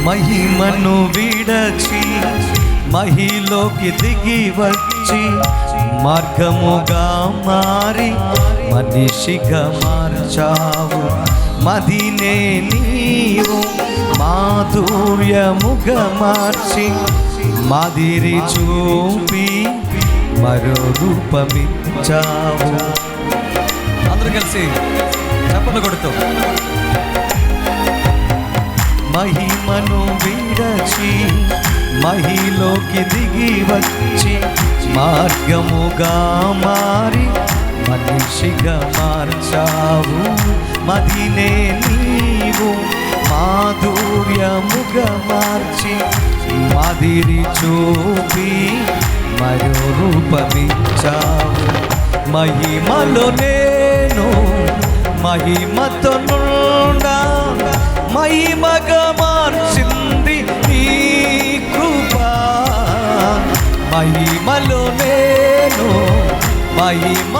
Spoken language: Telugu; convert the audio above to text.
మహిమను విడచి మహిలోకి దిగి వచ్చి మార్గముగా మారి మనిషిగా మార్చావు. మదినే నీవు మాధుర్యముగా మార్చి మాదిరి చూపి మరో రూపమిచ్చావు. అందరూ కలిసి చప్పట్లు కొడుతూ మహిమను విడచి మహిలోకి దిగి వచ్చి మార్గముగా మారి మనిషిగా మార్చావు. మదినే నీవు మాధుర్యముగా మార్చి మాదిరి చూపి మరో రూపమిచ్చావు. మహిమలో నేను మహిమతో నుండా మహిమగా మార్చింది నీ కృప. మహిమలో నేను మహిమ